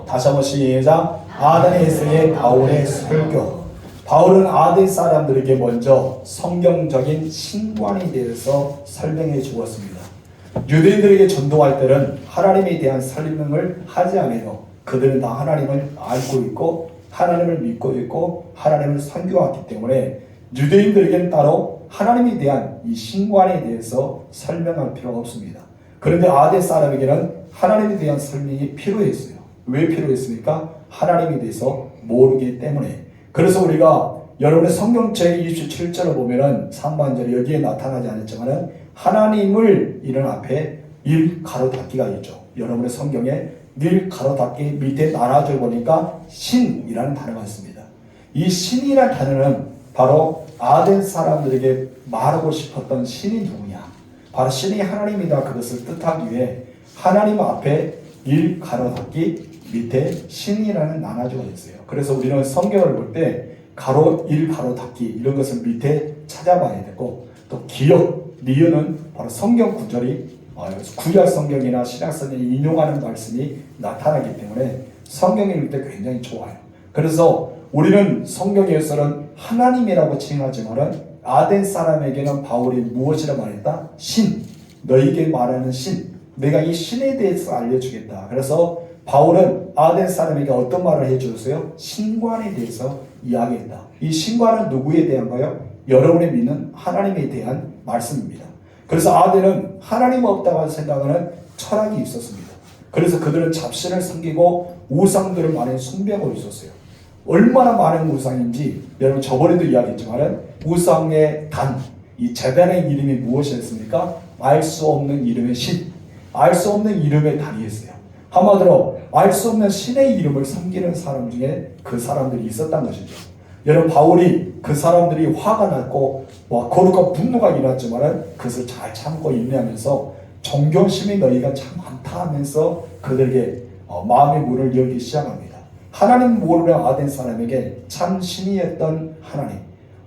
다시 한번 시작. 아덴에서의 바울의 설교. 바울은 아덴 사람들에게 먼저 성경적인 신관에 대해서 설명해 주었습니다. 유대인들에게 전도할 때는 하나님에 대한 설명을 하지 않아도 그들은 다 하나님을 알고 있고 하나님을 믿고 있고 하나님을 선교하기 때문에 유대인들에게는 따로 하나님에 대한 이 신관에 대해서 설명할 필요가 없습니다. 그런데 아덴 사람에게는 하나님에 대한 설명이 필요했어요. 왜 필요했습니까? 하나님에 대해서 모르기 때문에. 그래서 우리가 여러분의 성경책 27절을 보면은 상반절이 여기에 나타나지 않았지만은 하나님을 이런 앞에 일 가로닫기가 있죠. 여러분의 성경에 일 가로닫기 밑에 나눠져 보니까 신이라는 단어가 있습니다. 이 신이라는 단어는 바로 아덴 사람들에게 말하고 싶었던 신이 누구냐? 바로 신이 하나님이다. 그것을 뜻하기 위해 하나님 앞에 일 가로닫기 밑에 신이라는 나눠주가 있어요. 그래서 우리는 성경을 볼 때 가로 일 가로닫기 이런 것을 밑에 찾아봐야 되고 또 기역 리은은 바로 성경 구절이 구약 성경이나 신약 성경에 인용하는 말씀이 나타나기 때문에 성경 읽을 때 굉장히 좋아요. 그래서 우리는 성경에서는 하나님이라고 칭하지만은 아덴 사람에게는 바울이 무엇이라 말했다? 신. 너에게 말하는 신. 내가 이 신에 대해서 알려주겠다. 그래서 바울은 아덴 사람에게 어떤 말을 해주었어요? 신관에 대해서 이야기했다. 이 신관은 누구에 대한가요? 여러분이 믿는 하나님에 대한 말씀입니다. 그래서 아덴은 하나님 없다고 생각하는 철학이 있었습니다. 그래서 그들은 잡신을 섬기고 우상들을 많이 숭배하고 있었어요. 얼마나 많은 우상인지 여러분 저번에도 이야기했지만 우상의 단, 이 제단의 이름이 무엇이었습니까? 알 수 없는 이름의 신, 알 수 없는 이름의 단이었어요. 한마디로 알 수 없는 신의 이름을 섬기는 사람 중에 그 사람들이 있었단 것이죠. 여러분 바울이 그 사람들이 화가 났고 거룩한 분노가 일어났지만 그것을 잘 참고 인내하면서 존경심이 너희가 참 많다 하면서 그들에게 마음의 문을 열기 시작합니다. 하나님 모르는 아덴 사람에게 참 신이었던 하나님,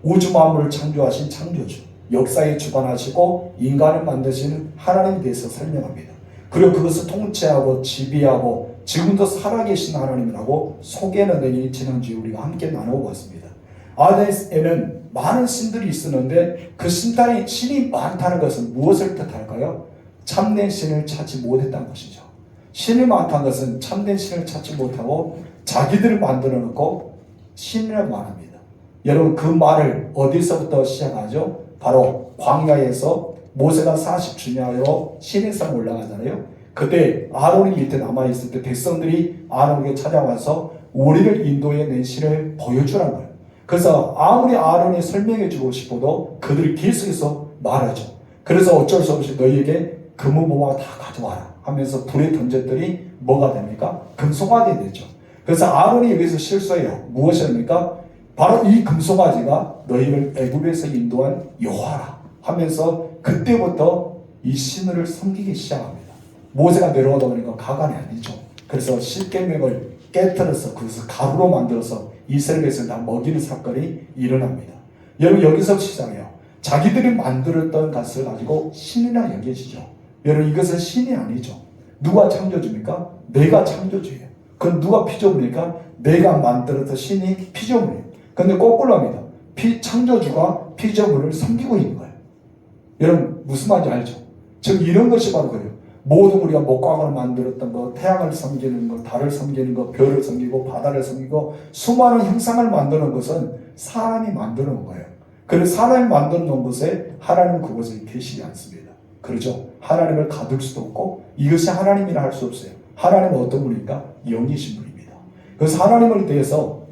우주 만물을 창조하신 창조주, 역사에 주관하시고 인간을 만드신 하나님에 대해서 설명합니다. 그리고 그것을 통치하고 지배하고 지금도 살아계신 하나님이라고 소개하는 지난주에 우리가 함께 나눠봤습니다. 아덴에는 많은 신들이 있었는데 그 신이 많다는 것은 무엇을 뜻할까요? 참된 신을 찾지 못했다는 것이죠. 신이 많다는 것은 참된 신을 찾지 못하고 자기들을 만들어 놓고 신이라고 말합니다. 여러분 그 말을 어디서부터 시작하죠? 바로 광야에서 모세가 40주년으로 시내산 올라가잖아요. 그때 아론이 밑에 남아있을 때 백성들이 아론에게 찾아와서 우리를 인도해낸 신을 보여주라는 거예요. 그래서 아무리 아론이 설명해주고 싶어도 그들이 계속해서 말하죠. 그래서 어쩔 수 없이 너희에게 금은보화 다 가져와라 하면서 불에 던졌더니 뭐가 됩니까? 금송아지 되죠. 그래서 아론이 여기서 실수해요. 무엇입니까? 바로 이 금송아지가 너희를 애굽에서 인도한 여호와라 하면서 그때부터 이 신을 섬기기 시작합니다. 모세가 내려오다 보니까 가관이 아니죠. 그래서 십계명을 깨뜨려서 그것을 가루로 만들어서 이스라엘에서 다 먹이는 사건이 일어납니다. 여러분 여기서 시작해요. 자기들이 만들었던 것을 가지고 신이라 여겨지죠. 여러분 이것은 신이 아니죠. 누가 창조주입니까? 내가 창조주예요. 그건 누가 피조물입니까? 내가 만들었던 신이 피조물이에요. 근데 거꾸로 합니다. 창조주가 피조물을 섬기고 있는 거예요. 여러분 무슨 말인지 알죠? 즉 이런 것이 바로 그래요. 모든 우리가 목광을 만들었던 거, 태양을 섬기는 거, 달을 섬기는 거, 별을 섬기고 바다를 섬기고 수많은 형상을 만드는 것은 사람이 만들어 놓은 거예요. 그래서 사람이 만들어 놓은 것에 하나님은 그것을 계시지 않습니다. 그렇죠? 하나님을 가둘 수도 없고 이것이 하나님이라 할 수 없어요. 하나님은 어떤 분입니까? 영이신 분입니다. 그래서 하나님을 대해서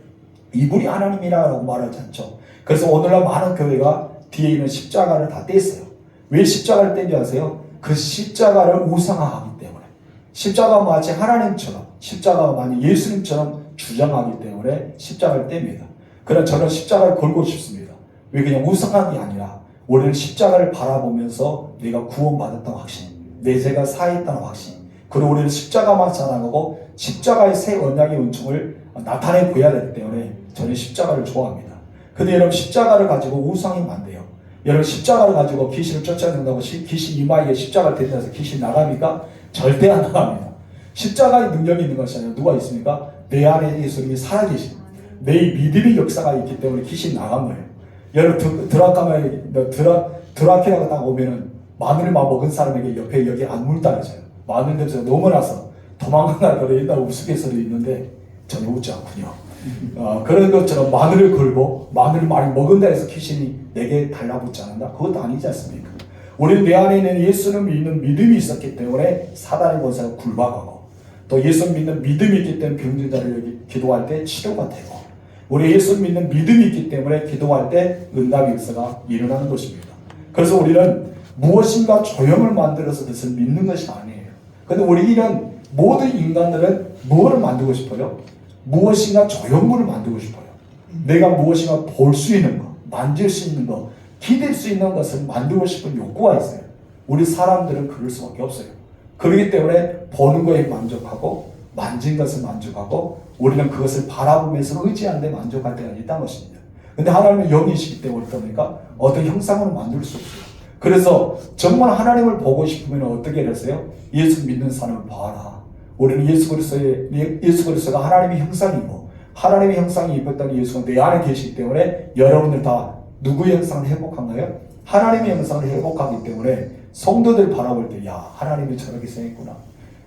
이분이 하나님이라고 말하지 않죠. 그래서 오늘날 많은 교회가 뒤에 있는 십자가를 다 뗐어요. 왜 십자가를 떼지 아세요? 그 십자가를 우상화하기 때문에. 십자가가 마치 하나님처럼, 십자가가 마치 예수님처럼 주장하기 때문에 십자가를 뗍니다. 그러나 저는 십자가를 걸고 싶습니다. 왜 그냥 우상한 게 아니라 우리는 십자가를 바라보면서 내가 구원받았다는 확신, 내 죄가 사했다는 확신, 그리고 우리는 십자가만 자랑하고 십자가의 새 언약의 은총을 나타내 보여야 되기 때문에 저는 십자가를 좋아합니다. 근데 여러분 십자가를 가지고 우상이 많대요. 여러분 십자가를 가지고 귀신을 쫓아낸다고 귀신 이마에 십자가를 대면서 귀신 나갑니까? 절대 안 나갑니다. 십자가의 능력이 있는 것이 아니라 누가 있습니까? 내 안에 예수님이 살아계신 내 믿음의 역사가 있기 때문에 귀신이 나간 거예요. 여러분 드라큘라가 딱 오면은 마늘을 막 먹은 사람에게 옆에 여기 안물 따라져요. 마늘 냄새가 너무 나서 도망가나 그래 옛날 우스갯소리 있는데 전혀 웃지 않군요. 그런 것처럼 마늘을 걸고 마늘을 많이 먹은다 해서 귀신이 내게 달라붙지 않는다? 그것도 아니지 않습니까? 우리 내 안에 있는 예수를 믿는 믿음이 있었기 때문에 사단의 권세가 굴박하고 또 예수 믿는 믿음이 있기 때문에 병든 자를 여기 기도할 때 치료가 되고 우리 예수 믿는 믿음이 있기 때문에 기도할 때 응답의 역사가 일어나는 것입니다. 그래서 우리는 무엇인가 조형을 만들어서 그것을 믿는 것이 아니에요. 그런데 우리는 모든 인간들은 무엇을 만들고 싶어요? 무엇인가 조형물을 만들고 싶어요. 내가 무엇인가 볼 수 있는 것, 만질 수 있는 것, 기댈 수 있는 것을 만들고 싶은 욕구가 있어요. 우리 사람들은 그럴 수밖에 없어요. 그렇기 때문에 보는 거에 만족하고 만진 것을 만족하고 우리는 그것을 바라보면서 의지하는 데 만족할 때가 있다는 것입니다. 근데 하나님은 영이시기 때문에 어떻습니까? 어떤 형상으로 만들 수 없어요. 그래서 정말 하나님을 보고 싶으면 어떻게 했어요? 예수 믿는 사람을 봐라. 우리는 예수 그리스도가 하나님의 형상이고 하나님의 형상이 입었던 예수가 내 안에 계시기 때문에 여러분들 다 누구의 형상을 회복한가요? 하나님의 형상을 회복하기 때문에 성도들 바라볼 때 야 하나님이 저렇게 생겼구나.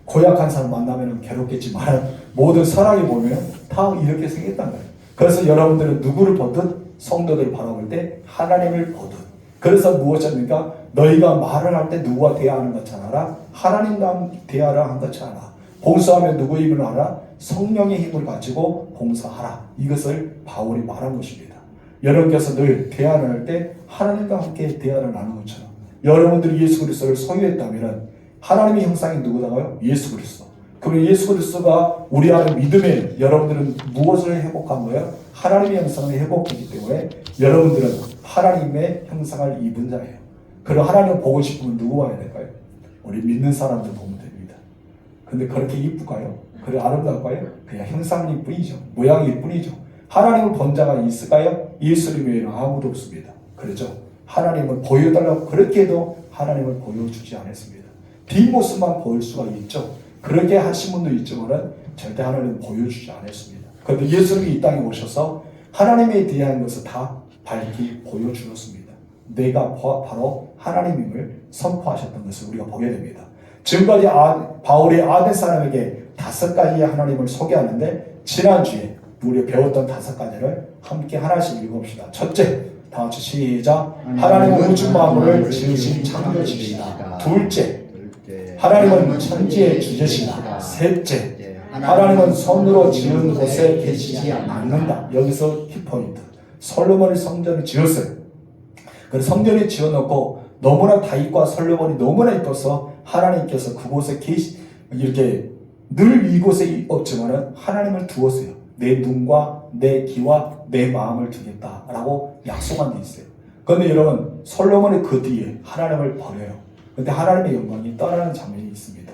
고약한 사람 만나면 괴롭겠지만 모든 선하게 보면 다 이렇게 생겼단 말이에요. 그래서 여러분들은 누구를 보든 성도들을 바라볼 때 하나님을 보든 그래서 무엇입니까? 너희가 말을 할 때 누구와 대화하는 것처럼 알아? 하나님과 대화를 한 것처럼 알아. 봉사하면 누구의 힘을 알아? 성령의 힘을 가지고 봉사하라. 이것을 바울이 말한 것입니다. 여러분께서 늘 대화를 할 때 하나님과 함께 대화를 나누는 것처럼 여러분들이 예수 그리스도를 소유했다면 하나님의 형상이 누구다고요? 예수 그리스도. 그러면 예수 그리스도가 우리 안에 믿음에 여러분들은 무엇을 회복한 거예요? 하나님의 형상을 회복했기 때문에 여러분들은 하나님의 형상을 입은 자예요. 그럼 하나님을 보고 싶으면 누구 와야 될까요? 우리 믿는 사람들 보면 됩니다. 근데 그렇게 이쁠까요? 그래 아름다울까요? 그냥 형상일 뿐이죠. 모양일 뿐이죠. 하나님을 본 자가 있을까요? 예수님 외에는 아무도 없습니다. 그렇죠? 하나님을 보여달라고 그렇게 해도 하나님을 보여주지 않았습니다. 뒷모습만 보일 수가 있죠. 그렇게 하신 분도 있지만 절대 하나님을 보여주지 않았습니다. 그런데 예수님이 이 땅에 오셔서 하나님에 대한 것을 다 밝히 보여주었습니다. 내가 바로 하나님임을 선포하셨던 것을 우리가 보게 됩니다. 지금까지 바울이 아덴 사람에게 5가지의 하나님을 소개하는데 지난주에 우리가 배웠던 5가지를 함께 하나씩 읽어봅시다. 첫째, 다 같이 시작. 하나님은 우주 만물을 지으신 창조주시다. 둘째, 하나님은 천지의 주제시다. 셋째, 하나님은 손으로 지은 곳에 계시지 않는다. 여기서 키포인트. 솔로몬이 성전을 지었어요. 그래서 성전을 지어놓고 너무나 다윗과 솔로몬이 너무나 이뻐서 하나님께서 그곳에 이렇게 늘 이곳에 없지만은 하나님을 두었어요. 내 눈과 내 귀와 내 마음을 두겠다라고 약속한 게 있어요. 그런데 여러분 솔로몬이 그 뒤에 하나님을 버려요. 그런데 하나님의 영광이 떠나는 장면이 있습니다.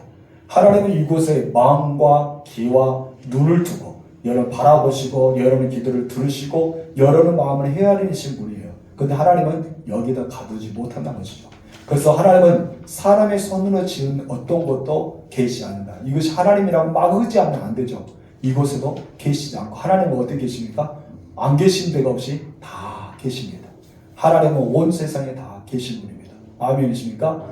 하나님은 이곳에 마음과 귀와 눈을 두고 여러분 바라보시고 여러분의 기도를 들으시고 여러분의 마음을 헤아리신 분이에요. 그런데 하나님은 여기다 가두지 못한다는 것이죠. 그래서 하나님은 사람의 손으로 지은 어떤 것도 계시지 않는다. 이것이 하나님이라고 막 의지하면 안 되죠. 이곳에도 계시지 않고 하나님은 어디 계십니까? 안 계신 데가 없이 다 계십니다. 하나님은 온 세상에 다 계신 분입니다. 아멘이십니까?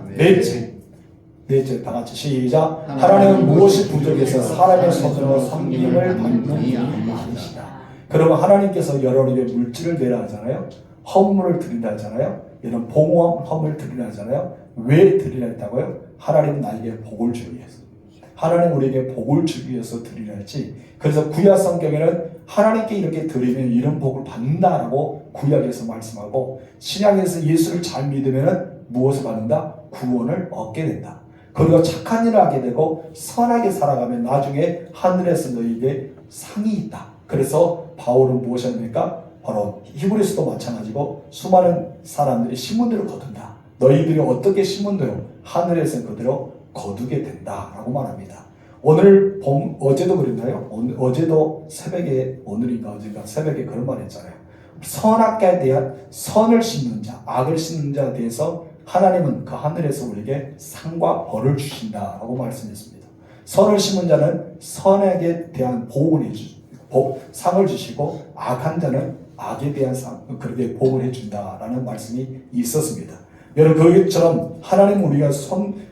넷째 다 같이 시작. 하나님은 무엇이 부족해서 사람의 손으로 섬김을 받는 분이 아니시다. 그러면 하나님께서 여러분에게 물질을 내라 하잖아요. 헌물을 드린다 하잖아요. 이런 봉헌 헌물을 드리라 하잖아요. 왜 드리라 했다고요? 하나님은 나에게 복을 주기 위해서. 하나님 우리에게 복을 주기 위해서 드리라 했지. 그래서 구약 성경에는 하나님께 이렇게 드리면 이런 복을 받는다라고 구약에서 말씀하고 신약에서 예수를 잘 믿으면 무엇을 받는다? 구원을 얻게 된다. 그리고 착한 일을 하게 되고 선하게 살아가면 나중에 하늘에서 너희에게 상이 있다. 그래서 바울은 무엇입니까? 바로 히브리서도 마찬가지고 수많은 사람들이 신문대로 거둔다. 너희들이 어떻게 신문대로 하늘에서 그대로 거두게 된다라고 말합니다. 오늘 어제도 그랬나요? 어제도 새벽에 오늘인가 어젠가 새벽에 그런 말 했잖아요. 선악에 대한 선을 심는 자, 악을 심는 자에 대해서 하나님은 그 하늘에서 우리에게 상과 벌을 주신다라고 말씀했습니다. 선을 심은 자는 선에게 대한 상을 주시고 악한 자는 악에 대한 그렇게 복을 해준다라는 말씀이 있었습니다. 여러분 그것처럼 하나님 우리가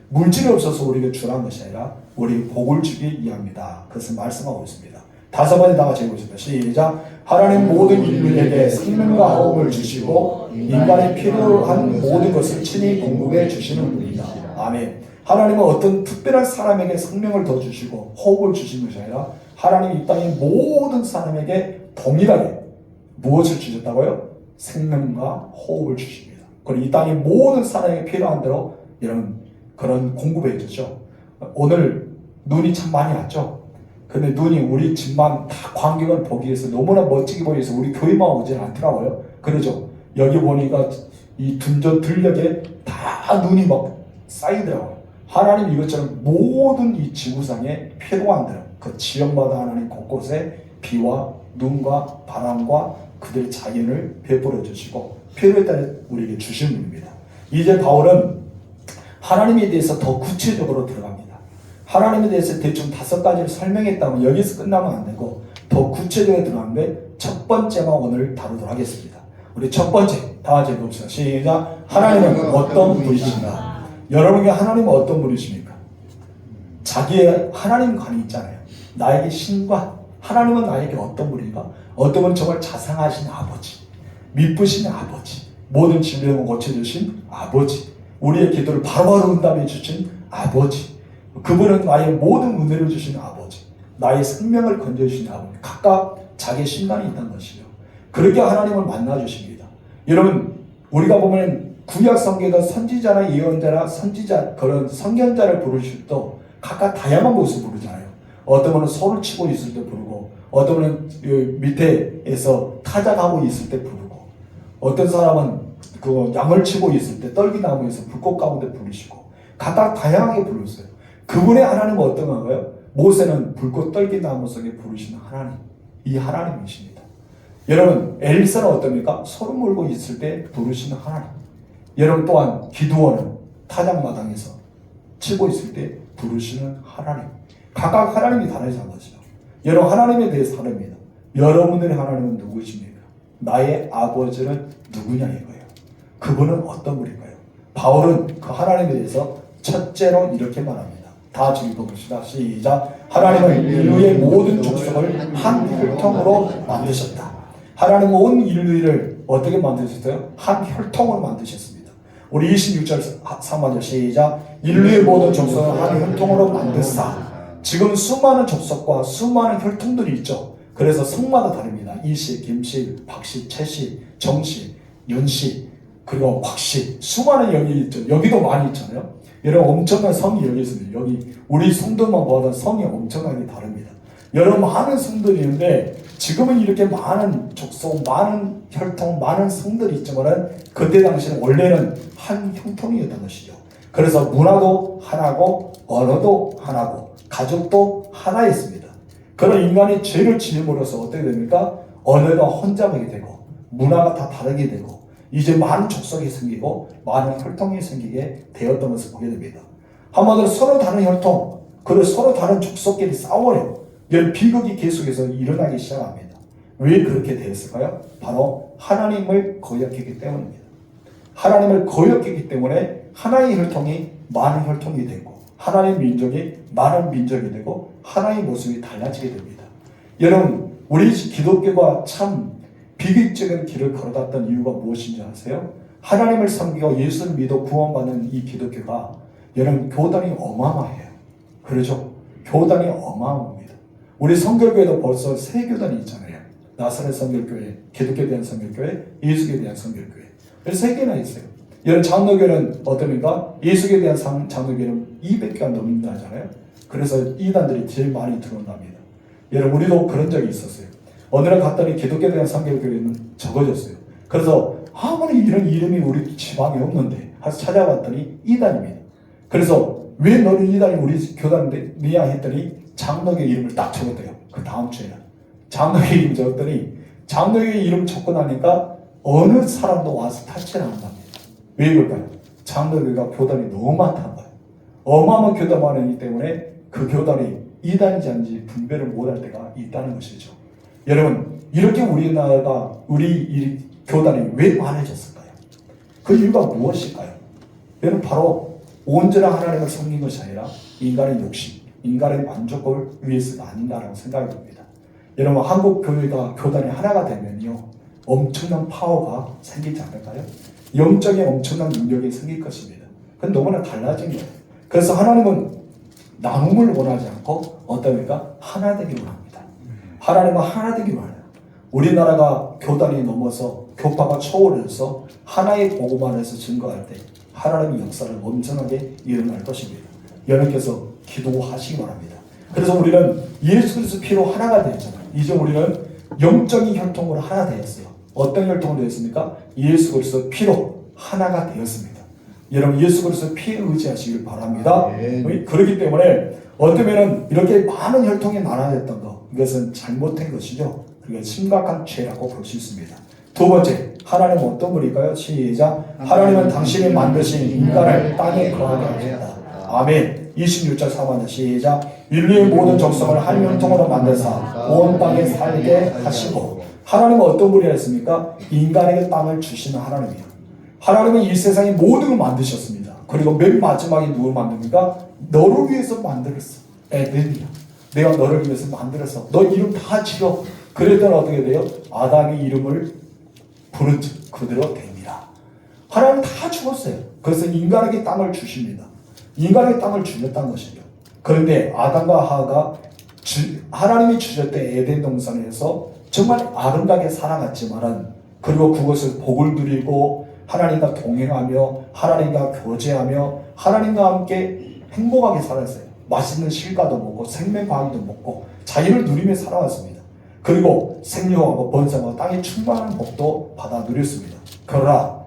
물질이 없어서 우리가 주라는 것이 아니라 우리 복을 주기 위함이다. 그것을 말씀하고 있습니다. 다섯 번째 다 같이 읽어보겠습니다. 시작. 하나님 모든 인류에게 생명과 호흡을 주시고 인간의 필요한 모든 것을 친히 공급해 주시는 분이다. 아멘. 하나님은 어떤 특별한 사람에게 생명을 더 주시고 호흡을 주신 것이 아니라 하나님이 이 땅의 모든 사람에게 동일하게 무엇을 주셨다고요? 생명과 호흡을 주십니다. 그리고 이 땅의 모든 사람에게 필요한 대로 이런 그런 공급해 주죠. 오늘 눈이 참 많이 왔죠. 근데 눈이 우리 집만 다 광경을 보기 위해서 너무나 멋지게 보기 위해서 우리 교회만 오진 않더라고요. 그러죠. 여기 보니까 이 둔전 들녘에 다 눈이 막 쌓이더라고요. 하나님 이것처럼 모든 이 지구상에 필요한 대로 그 지역마다 하나님 곳곳에 비와 눈과 바람과 그들의 자연을 베풀어 주시고 필요에 따라 우리에게 주신 분입니다. 이제 바울은 하나님에 대해서 더 구체적으로 들어갑니다. 하나님에 대해서 대충 5가지를 설명했다면 여기서 끝나면 안 되고 더 구체적으로 들어가는데 첫 번째만 오늘 다루도록 하겠습니다. 우리 첫 번째 다 같이 읽읍시다. 시작. 하나님은 어떤 분이신가? 여러분에게 하나님은 어떤 분이십니까? 자기의 하나님관이 있잖아요. 나에게 신과 하나님은 나에게 어떤 분인가? 어떤 분은 정말 자상하신 아버지, 미쁘신 아버지, 모든 질병을 고쳐주신 아버지, 우리의 기도를 바로바로 응답해 주신 아버지, 그분은 나의 모든 은혜를 주신 아버지, 나의 생명을 건져주신 아버지, 각각 자기의 신관이 있다는 것이죠. 그렇게 하나님을 만나주십니다. 여러분 우리가 보면 구약 성경에도 선지자나 예언자나 선지자 그런 선견자를 부르실 때 각각 다양한 모습을 부르잖아요. 어떤 분은 소를 치고 있을 때 부르고, 어떤 분은 밑에에서 타작하고 있을 때 부르고, 어떤 사람은 그 양을 치고 있을 때 떨기나무에서 불꽃 가운데 부르시고, 각각 다양하게 불렀어요. 그분의 하나님은 어떤 건가요? 모세는 불꽃 떨기나무 속에 부르시는 하나님, 이 하나님이십니다. 여러분 엘리사는 어떻습니까? 소를 몰고 있을 때 부르시는 하나님. 여러분 또한 기드온은 타작마당에서 치고 있을 때 부르시는 하나님. 각각 하나님이 다르다는 것이죠. 여러분 하나님에 대해서 다릅니다. 여러분들의 하나님은 누구십니까? 나의 아버지는 누구냐 이거예요. 그분은 어떤 분일까요? 바울은 그 하나님에 대해서 첫째로 이렇게 말합니다. 다 같이 읽어봅시다. 시작. 하나님은 인류의 모든 족속을 한 혈통으로 만드셨다. 하나님은 온 인류를 어떻게 만드셨어요? 한 혈통으로 만드셨습니다. 우리 26절 3절 시작. 인류의 모든 족속을 한 혈통으로 만드사. 지금 수많은 족속과 수많은 혈통들이 있죠. 그래서 성마다 다릅니다. 이씨, 김씨, 박씨, 채씨, 정씨, 윤씨, 그리고 곽씨, 수많은 여기 있죠. 여기도 많이 있잖아요. 여러분 엄청난 성이 여기 있습니다. 여기 우리 성도만 보아도 성이 엄청나게 다릅니다. 여러분 많은 성들이 있는데 지금은 이렇게 많은 족속, 많은 혈통, 많은 성들이 있지만은 그때 당시는 원래는 한 형통이었던 것이죠. 그래서 문화도 하나고 언어도 하나고 가족도 하나였습니다. 그런 인간이 죄를 지음으로써 어떻게 됩니까? 언어가 혼잡하게 되고 문화가 다 다르게 되고 이제 많은 족속이 생기고 많은 혈통이 생기게 되었던 것을 보게 됩니다. 한마디로 서로 다른 혈통, 그리고 서로 다른 족속끼리 싸워요. 이런 비극이 계속해서 일어나기 시작합니다. 왜 그렇게 되었을까요? 바로 하나님을 거역했기 때문입니다. 하나님을 거역했기 때문에 하나의 혈통이 많은 혈통이 되고 하나의 민족이 많은 민족이 되고 하나의 모습이 달라지게 됩니다. 여러분 우리 기독교가 참 비극적인 길을 걸어갔던 이유가 무엇인지 아세요? 하나님을 섬기고 예수를 믿어 구원받는 이 기독교가 여러분 교단이 어마어마해요. 그렇죠? 교단이 어마어마합니다. 우리 성결교회도 벌써 3교단이 있잖아요. 나사렛 성결교회, 기독교에 대한 성결교회, 예수교에 대한 성결교회. 3개나 있어요. 여러분 장로교는 어떻습니까? 예수교에 대한 장로교는 200개가 넘는다 하잖아요. 그래서 이단들이 제일 많이 들어온답니다. 여러분 우리도 그런 적이 있었어요. 어느 날 갔더니 기독교에 대한 성결교회는 적어졌어요. 그래서 아무리 이런 이름이 우리 지방에 없는데 하서 찾아봤더니 이단입니다. 그래서 왜 너는 이단이 우리 교단인데 니야 했더니 장로교 이름을 딱 적었대요. 그 다음 주에는 장로교 이름 적었더니 장로교 이름 적고 나니까 어느 사람도 와서 타치를 안 합니다. 왜 그럴까요? 장로교가 교단이 너무 많다는 거예요. 어마어마한 교단 많으기 때문에 그 교단이 이단인지 아닌지 분별을 못할 때가 있다는 것이죠. 여러분, 이렇게 우리나라가 우리 교단이 왜 많아졌을까요? 그 이유가 무엇일까요? 여러분, 바로 온전한 하나님을 섬긴 것이 아니라 인간의 욕심, 인간의 만족을 위해서가 아닌가라고 생각이 듭니다. 여러분, 한국 교회가 교단이 하나가 되면요, 엄청난 파워가 생기지 않을까요? 영적인 엄청난 능력이 생길 것입니다. 그건 너무나 달라진 거예요. 그래서 하나님은 나눔을 원하지 않고 어떠합니까? 하나 되기를 원합니다. 하나님은 하나 되기를 원해요. 우리나라가 교단이 넘어서 교파가 초월해서 하나의 복음 안에서 증거할 때 하나님의 역사를 엄청나게 일어날 것입니다. 여러분께서 기도하시기 바랍니다. 그래서 우리는 예수 그리스도 피로 하나가 되었잖아요. 이제 우리는 영적인 혈통으로 하나 되었어요. 어떤 혈통으로 되었습니까? 예수 그리스도 피로 하나가 되었습니다. 여러분, 예수 그리스도 피에 의지하시길 바랍니다. 그렇기 때문에 어쩌면은 이렇게 많은 혈통이 나눠졌던 것, 이것은 잘못된 것이죠. 그게 심각한 죄라고 볼 수 있습니다. 두 번째, 하나님은 어떤 분일까요? 시작. 하나님은 당신이 만드신 인간을 땅에 거하게 하셨다. 아멘. 26절 4번 시작. 인류의 모든 족속을 한 혈통으로 만드사 온 땅에 살게 하시고. 하나님은 어떤 분이었습니까? 인간에게 땅을 주시는 하나님이에요. 하나님은 이 세상의 모든 걸 만드셨습니다. 그리고 맨 마지막에 누굴 만듭니까? 너를 위해서 만들었어. 에덴이야. 내가 너를 위해서 만들었어. 너 이름 다 지어. 그랬더니 어떻게 돼요? 아담의 이름을 부른 즉 그대로 됩니다. 하나님 다 죽었어요. 그래서 인간에게 땅을 주십니다. 인간에게 땅을 주셨다는 것이죠. 그런데 아담과 하와가 하나님이 주셨던 에덴 동산에서 정말 아름답게 살아갔지만은, 그리고 그것을 복을 누리고 하나님과 동행하며 하나님과 교제하며 하나님과 함께 행복하게 살았어요. 맛있는 실과도 먹고 생명과학도 먹고 자유를 누리며 살아왔습니다. 그리고 생명하고 번성하고 땅에 충만한 복도 받아 누렸습니다. 그러나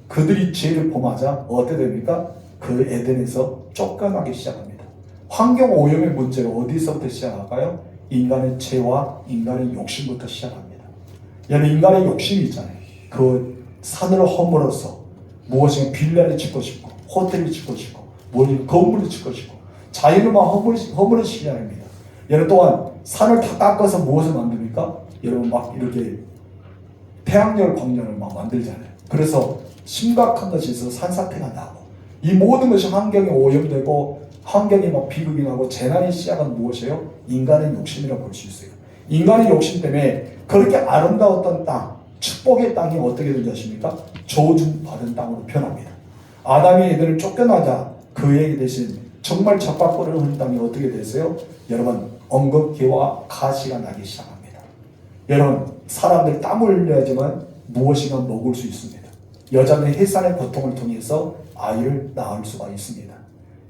그들이 죄를 범하자 어떻게 됩니까? 그 에덴에서 쫓겨나기 시작합니다. 환경 오염의 문제가 어디서부터 시작할까요? 인간의 죄와 인간의 욕심부터 시작합니다. 여러분, 인간의 욕심이 있잖아요. 그 산을 허물어서 무엇인가 빌라를 짓고 싶고 호텔을 짓고 싶고 건물을 짓고 싶고 자연을만 허물으시기 시작합니다. 여러분, 또한 산을 다 깎아서 무엇을 만듭니까? 여러분, 막 이렇게 태양열 광년을 막 만들잖아요. 그래서 심각한 것이 있어서 산사태가 나고, 이 모든 것이 환경이 오염되고 환경이 막 비극이 나고 재난의 시작은 무엇이에요? 인간의 욕심이라고 볼 수 있어요. 인간의 욕심 때문에 그렇게 아름다웠던 땅, 축복의 땅이 어떻게 된 것입니까? 저주받은 땅으로 변합니다. 아담이 에덴을 쫓겨나자 그에게 대신 정말 젖밥벌을 흐른 땅이 어떻게 됐어요? 여러분, 엉겅퀴와 가시가 나기 시작합니다. 여러분, 사람들 땀을 흘려야지만 무엇인가 먹을 수 있습니다. 여자는 해산의 고통을 통해서 아이를 낳을 수가 있습니다.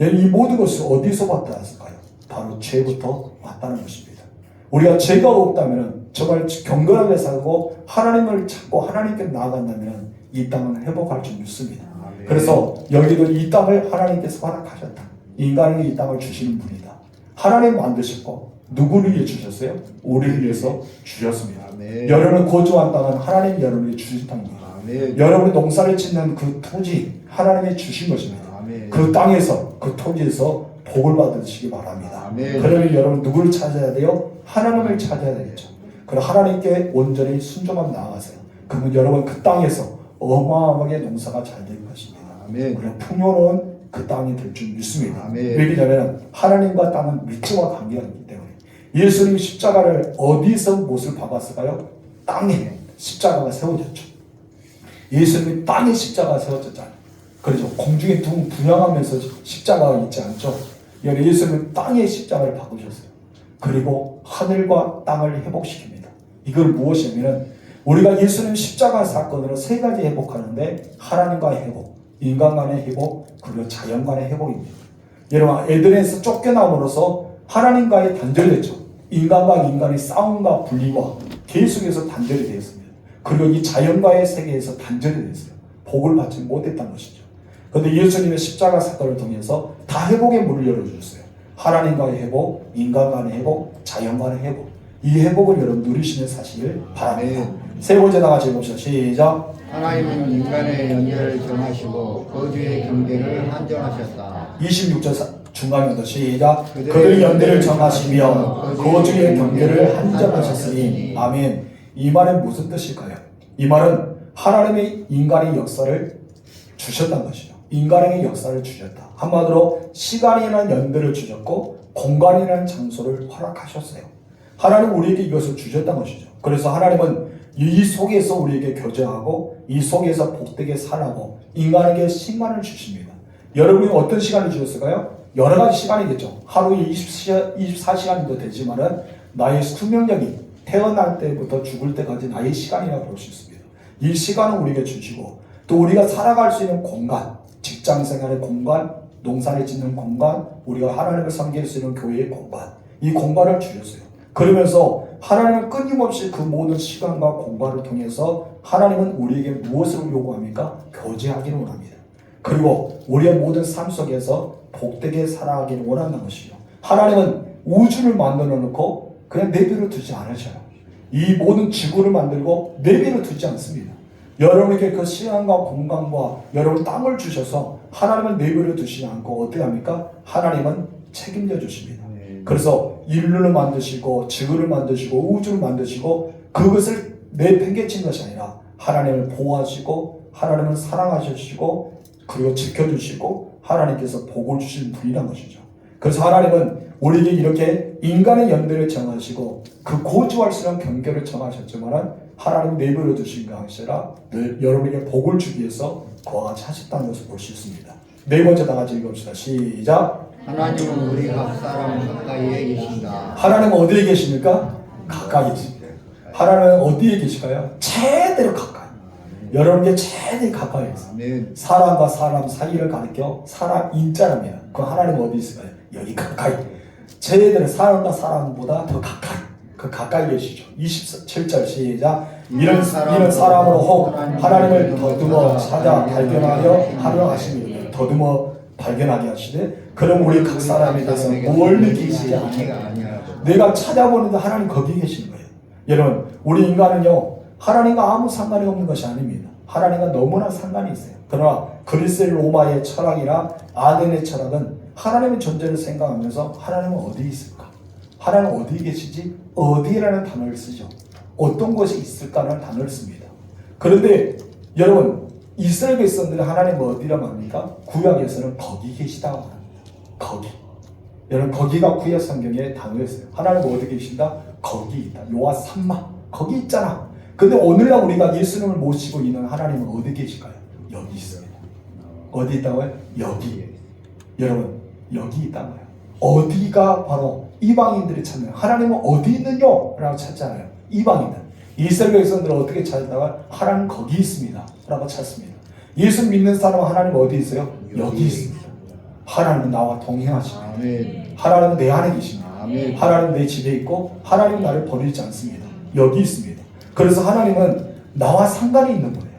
이 모든 것이 어디서 왔을까요? 바로 죄부터 왔다는 것입니다. 우리가 죄가 없다면 정말 경건하게 살고 하나님을 찾고 하나님께 나아간다면 이 땅은 회복할 줄 믿습니다. 그래서 여기도 이 땅을 하나님께서 허락하셨다. 인간에게 이 땅을 주시는 분이다. 하나님 만드셨고 누구를 위해 주셨어요? 우리를 위해서 주셨습니다. 여러분을 거주한 땅은 하나님 여러분에게 주신 땅입니다. 여러분이 농사를 짓는 그 토지 하나님이 주신 것입니다. 그 땅에서 그 토지에서 복을 받으시기 바랍니다. 그러면 여러분 누구를 찾아야 돼요? 하나님을 찾아야 되겠죠. 그럼 하나님께 온전히 순종하며 나아가세요. 그러면 여러분 그 땅에서 어마어마하게 농사가 잘 될 것입니다. 그럼 풍요로운 그 땅이 될 줄 믿습니다. 왜냐하면 하나님과 땅은 밀접한 관계가 있기 때문에. 예수님이 십자가를 어디서 못을 박았을까요? 땅에 십자가가 세워졌죠. 예수님이 땅에 십자가가 세워졌잖아요. 그렇죠. 공중에 둥 분양하면서 십자가가 있지 않죠. 예수님은 땅에 십자가를 박으셨어요. 그리고 하늘과 땅을 회복시킵니다. 이걸 무엇이냐면 우리가 예수님 십자가 사건으로 세 가지 회복하는데, 하나님과의 회복, 인간 간의 회복, 그리고 자연 간의 회복입니다. 여러분, 에덴에서 쫓겨남으로써 하나님과의 단절됐죠. 인간과 인간의 싸움과 분리와 계속해서 단절이 되었습니다. 그리고 이 자연과의 세계에서 단절이 됐어요. 복을 받지 못했다는 것이죠. 그런데 예수님의 십자가 사건을 통해서 다 회복의 문을 열어주셨어요. 하나님과의 회복, 인간 간의 회복, 자연 간의 회복. 이 회복을 여러분 누리시는 사실을 바랍니다. 세 번째 다 같이 봅시다. 시작. 하나님은 인간의 연결을 정하시고 거주의 경계를 한정하셨다. 26절 중간부터 시작. 그들의 연대를 정하시며 거주의 경계를 한정하셨으니. 아멘. 이 말은 무슨 뜻일까요? 이 말은 하나님의 인간의 역사를 주셨다는 것이죠. 인간에게 역사를 주셨다. 한마디로 시간이라는 연대를 주셨고 공간이라는 장소를 허락하셨어요. 하나님 우리에게 이것을 주셨다는 것이죠. 그래서 하나님은 이 속에서 우리에게 교제하고 이 속에서 복되게 살아고 인간에게 시간을 주십니다. 여러분이 어떤 시간을 주셨을까요? 여러 가지 시간이겠죠. 하루에 24시간도 되지만은 나의 수명력이 태어날 때부터 죽을 때까지 나의 시간이라고 볼 수 있습니다. 이 시간은 우리에게 주시고 또 우리가 살아갈 수 있는 공간, 직장생활의 공간, 농사를 짓는 공간, 우리가 하나님을 섬길 수 있는 교회의 공간, 이 공간을 주셨어요. 그러면서 하나님은 끊임없이 그 모든 시간과 공간을 통해서 하나님은 우리에게 무엇을 요구합니까? 교제하기를 원합니다. 그리고 우리의 모든 삶 속에서 복되게 살아가기를 원한다는 것이죠. 하나님은 우주를 만들어 놓고 그냥 내버려 두지 않으셔요. 이 모든 지구를 만들고 내버려 두지 않습니다. 여러분에게 그 시간과 공간과 여러분 땅을 주셔서 하나님은 내버려 두시지 않고 어떻게 합니까? 하나님은 책임져 주십니다. 그래서 인류를 만드시고 지구를 만드시고 우주를 만드시고 그것을 내팽개친 것이 아니라 하나님을 보호하시고 하나님을 사랑하시고 그리고 지켜주시고 하나님께서 복을 주신 분이란 것이죠. 그래서 하나님은 우리에게 이렇게 인간의 연대를 정하시고 그 거주할 수 있는 경계를 정하셨지만 하나님 내버려 두신 것이 아니라 여러분에게 복을 주기 위해서 그와 같이 하셨다는 것을 볼 수 있습니다. 네 번째 다 같이 읽읍시다. 시작. 하나님은 우리 각 사람 가까이에 계신다. 하나님은 어디에 계십니까? 가까이 계십니다. 하나님은 어디에 계실까요? 제대로 가까이. 여러분께 제일 가까이 있어요. 사람과 사람 사이를 가리켜 사람 인자랍니다. 그 하나님은 어디 있을까요? 여기 가까이. 제대로 사람과 사람보다 더 가까이. 그 가까이 계시죠. 27절 시작. 이런 사람으로 혹 하나님을 더듬어 찾아 발견하여 하려 하십니다. 더듬어 발견하게 하시되 그럼 우리 각 사람에 대해서 뭘 느끼시지 않아요? 내가 찾아보는데 하나님 거기 계신 거예요. 여러분 우리 인간은요 하나님과 아무 상관이 없는 것이 아닙니다. 하나님과 너무나 상관이 있어요. 그러나 그리스 로마의 철학이나 아덴의 철학은 하나님의 존재를 생각하면서 하나님은 어디 있을까? 하나님은 어디 계시지? 어디라는 단어를 쓰죠. 어떤 것이 있을까라는 단어를 씁니다. 그런데 여러분 이스라엘 백성들이 하나님 어디라고 합니까? 구약에서는 거기 계시다고 합니다. 거기. 여러분 거기가 구약 성경의 단어였어요. 하나님 어디 계신다? 거기 있다. 요한 삼마 거기 있잖아. 근데 오늘날 우리가 예수님을 모시고 있는 하나님은 어디 계실까요? 여기 있습니다. 어디 있다고요? 여기. 여러분 여기 있다고요. 어디가 바로 이방인들이 찾는 하나님은 어디 있느냐? 라고 찾잖아요. 이방인들. 이스라엘 백성들은 어떻게 찾았다가 하나님 거기 있습니다. 라고 찾습니다. 예수 믿는 사람은 하나님 어디 있어요? 여기 있습니다. 하나님은 나와 동행하십니다. 하나님은 내 안에 계십니다. 하나님은 내 집에 있고 하나님은 나를 버리지 않습니다. 여기 있습니다. 그래서 하나님은 나와 상관이 있는 분이에요.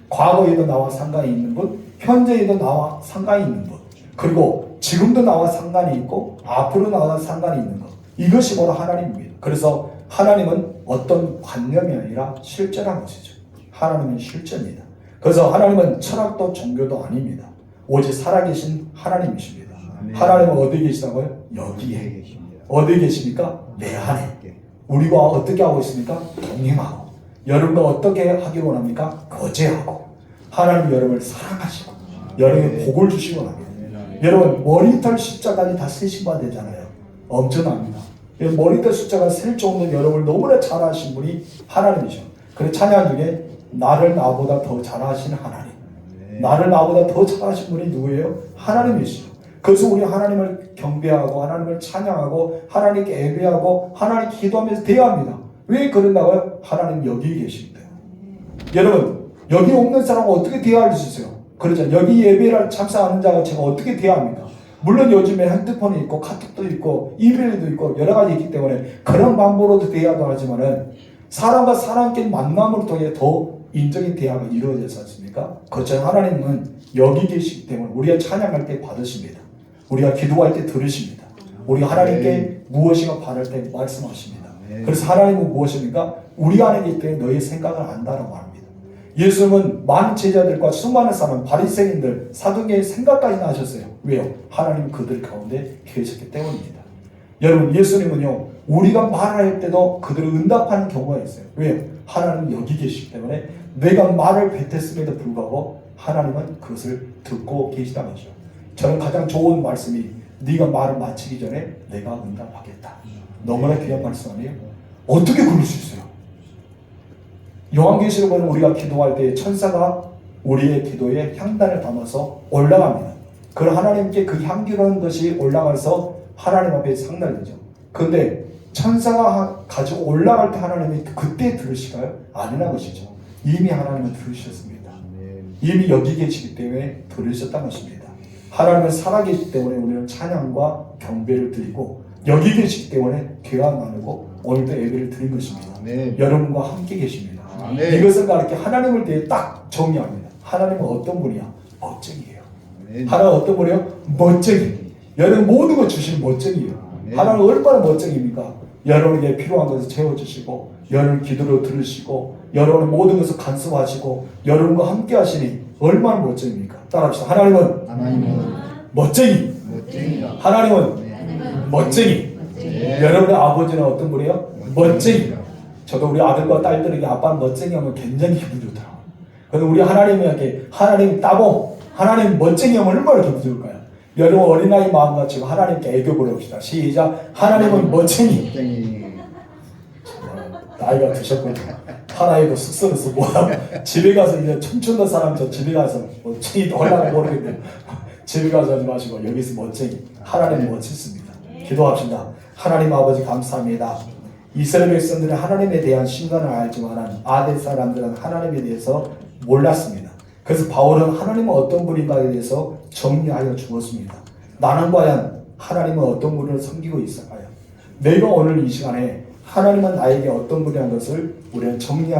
과거에도 나와 상관이 있는 분, 현재에도 나와 상관이 있는 분, 그리고 지금도 나와 상관이 있고 앞으로 나와 상관이 있는 것. 이것이 바로 하나님입니다. 그래서 하나님은 어떤 관념이 아니라 실제란 것이죠. 하나님은 실제입니다. 그래서 하나님은 철학도 종교도 아닙니다. 오직 살아계신 하나님이십니다. 하나님은 어디에 계시다고요? 여기에 계십니다. 어디에 계십니까? 내 안에. 우리가 어떻게 하고 있습니까? 동행하고. 여러분과 어떻게 하기 원합니까? 거제하고. 하나님 여러분을 사랑하시고 여러분에게 복을 주시기 원합니다. 여러분 머리털 숫자까지 다 세신바 되잖아요. 엄청납니다. 머리털 숫자가 셀 정도 여러분을 너무나 잘하신 분이 하나님이죠. 그래서 찬양 중에 나를 나보다 더 잘하신 하나님, 나를 나보다 더 잘하신 분이 누구예요? 하나님이시죠. 그래서 우리 하나님을 경배하고 하나님을 찬양하고 하나님께 예배하고 하나님 기도하면서 대화합니다. 왜 그런다고요? 하나님 여기 계십니다. 여러분 여기 없는 사람은 어떻게 대화할 수 있어요? 그렇죠. 여기 예배를 참석하는 자가 제가 어떻게 대화합니까? 물론 요즘에 핸드폰이 있고 카톡도 있고 이메일도 있고 여러 가지 있기 때문에 그런 방법으로도 대화도 하지만은 사람과 사람끼리 만남을 통해 더 인적인 대화가 이루어지지 않습니까? 그렇죠. 하나님은 여기 계시기 때문에 우리가 찬양할 때 받으십니다. 우리가 기도할 때 들으십니다. 우리가 하나님께 무엇인가 바랄 때 말씀하십니다. 그래서 하나님은 무엇입니까? 우리 안에 있기 때문에 너의 생각을 안다라고 합니다. 예수님은 많은 제자들과 수많은 사람, 바리새인들, 사두개의 생각까지 하셨어요. 왜요? 하나님 그들 가운데 계셨기 때문입니다. 여러분, 예수님은요, 우리가 말할 때도 그들을 응답하는 경우가 있어요. 왜요? 하나님 여기 계시기 때문에 내가 말을 뱉었음에도 불구하고 하나님은 그것을 듣고 계시다는 거죠. 저는 가장 좋은 말씀이 네가 말을 마치기 전에 내가 응답하겠다. 너무나 귀한 말씀 아니에요? 어떻게 그럴 수 있어요? 요한계시록은 우리가 기도할 때 천사가 우리의 기도에 향단을 담아서 올라갑니다. 그럼 하나님께 그 향기로운 것이 올라가서 하나님 앞에 상달되죠. 그런데 천사가 가지고 올라갈 때 하나님이 그때 들으실까요? 아니라는 것이죠. 이미 하나님은 들으셨습니다. 이미 여기 계시기 때문에 들으셨다는 것입니다. 하나님은 살아계시기 때문에 우리는 찬양과 경배를 드리고 여기 계시기 때문에 귀가 나누고 오늘도 예배를 드린 것입니다. 여러분과 함께 계십니다. 이것을 가르쳐 하나님을 대해 딱 정의합니다. 하나님은 어떤 분이야? 멋쟁이에요. 하나님은 어떤 분이에요? 멋쟁이. 여러분 모든 것 주신 멋쟁이에요. 하나님은 얼마나 멋쟁입니까? 여러분에게 필요한 것을 채워주시고 여러분 기도로 들으시고 여러분의 모든 것을 간섭하시고 여러분과 함께 하시니 얼마나 멋쟁입니까? 따라합시다. 하나님은 멋쟁이. 하나님은 멋쟁이. 여러분의 아버지는 어떤 분이에요? 멋쟁이. 저도 우리 아들과 딸들에게 아빠는 멋쟁이 하면 굉장히 기분 좋더라고요. 그런데 우리 하나님에게 하나님 따봉, 하나님 멋쟁이 하면 얼마나 기분 좋을까요? 여러분 어린아이 마음같이 하나님께 애교 부릅시다. 시작. 하나님은 멋쟁이. 나이가 드셨군요. 하나이도 쑥스러워서 뭐야. 집에 가서 이제 춤추는 사람 저 집에 가서 멋쟁이도 하려고 모르겠는데 집에 가서 하지 마시고 여기서 멋쟁이. 하나님 멋있습니다. 기도합시다. 하나님 아버지 감사합니다. 이스라엘 백성들은 하나님에 대한 신관을 알지만 아델 사람들은 하나님에 대해서 몰랐습니다. 그래서 바울은 하나님은 어떤 분인가에 대해서 정리하여 주었습니다. 나는 과연 하나님은 어떤 분을 섬기고 있을까요? 내가 오늘 이 시간에 하나님은 나에게 어떤 분이라는 것을 우리는 정리하는